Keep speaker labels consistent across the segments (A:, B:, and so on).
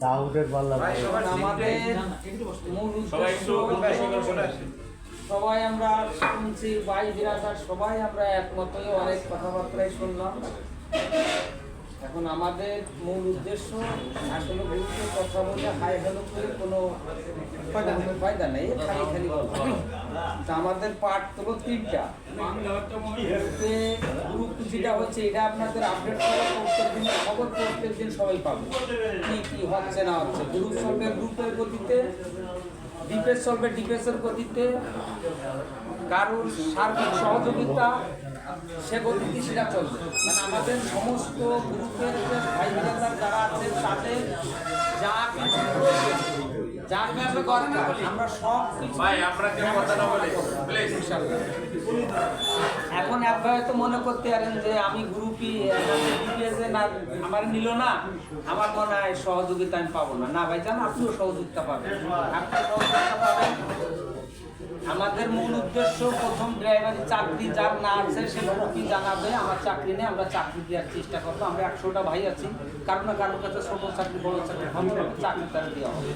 A: দাউদের পাল্লা
B: আমাদের মূল উদ্দেশ্য সবাই আমরা শুনছি ভাই বিরাদার সবাই আমরা একমত হয়ে অনেক কথাবার্তাই শুনলাম। এখন আমাদের মূল উদ্দেশ্য আসলে গ্রুপে কথা বলে হাই হ্যালো করে কোনো ফায়দা নেই, খালি খালি তা আমাদের পার্ট হলো তিনটা। গ্রুপ যেটা হচ্ছে এটা আপনাদের আপডেট করে প্রত্যেক দিন খবর প্রত্যেক দিন সবাই পাবে কি কি হচ্ছে না হচ্ছে। গ্রুপ চলবে গ্রুপের গতিতে, ডিফেন্স চলবে ডিফেন্সের গতিতে, কারোর সার্বিক সহযোগিতা সে গতিতে সেটা চলবে। মানে আমাদের সমস্ত গ্রুপের যে ভাই বোনেরা যারা আছেন তাদের যা কিছু যা কিছু দরকার আমরা সব কিছু এখন এক ভাই তো মনে করতে পারেন যে আমি গ্রুপই না আমার নিল না, আমার মনে হয় সহযোগিতা আমি পাবো না। না ভাই জান, আপনিও সহযোগিতা পাবেন, আপনি সহযোগিতা পাবেন। আমাদের মূল উদ্দেশ্য প্রথম ড্রাইভারি চাকরি যার না আছে সে গ্রুপই জানাবে আমার চাকরি নেই, আমরা চাকরি দেওয়ার চেষ্টা করবো। আমরা 100টা ভাই আছি, কারো না কারোর কাছে ছোট চাকরি বড় চাকরি চাকরি তার দেওয়া হবে।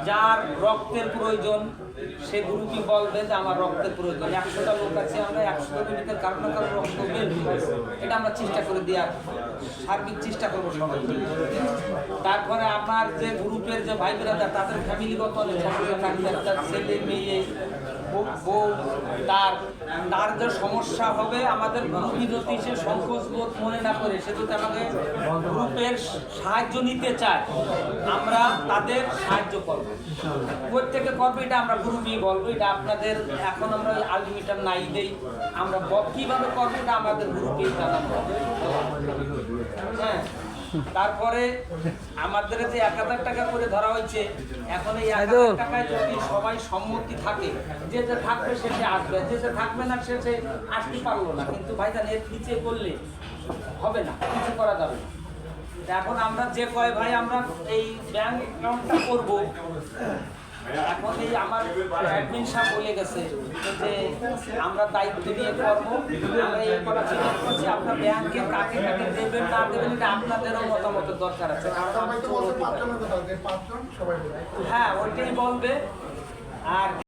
B: যার রক্তের প্রয়োজন সে গ্রুপই বলবে যে আমার রক্তের প্রয়োজন। 100টা লোক আছে, আমরা 100টা ভিতরে কারো না কারো রক্ত বের এটা আমরা চেষ্টা করে দেওয়ার সার্বিক চেষ্টা করবো সবাই। তারপরে আমার যে গ্রুপের যে ভাই বোনেরা তাদের ফ্যামিলিগত অনেক সমস্যা থাকবে, তার ছেলে মেয়ে বউ তার যে সমস্যা হবে আমাদের গ্রুপই যদি সে সংকোচ বোধ মনে না করে সে যদি আমাকে গ্রুপের সাহায্য নিতে চায় আমরা তাদের সাহায্য করবো, প্রত্যেকে করবো। এটা আমরা গ্রুপই বলবো, এটা আপনাদের এখন আমরা আলটিমেটাম নাই দেই, আমরা কিভাবে করবো এটা আমাদের গ্রুপেই জানাবো। হ্যাঁ, তারপরে আমাদের যে 1000 টাকা করে ধরা হয়েছে, এখন এই 1000 টাকায় যদি সবাই সম্মতি থাকে, যে যে থাকবে সে আসবে, যে যে থাকবে না সে আসতে পারলো না। কিন্তু ভাইজান এর নিচে করলে হবে না, কিছু করা যাবে না। এখন আমরা যে কয় ভাই আমরা এই ব্যাংক অ্যাকাউন্টটা করবো, এখন এই আমার অ্যাডমিন সাহেব বলে গেছে যে আমরা দায়িত্ব নিয়ে করবো, আমরা এই করা চিন্তা করছি। আপনার ব্যাংকে কাকে কাকে দেবেন না দেবেন এটা আপনাদেরও মতামতের দরকার আছে, কারণ হ্যাঁ ওইটাই বলবে। আর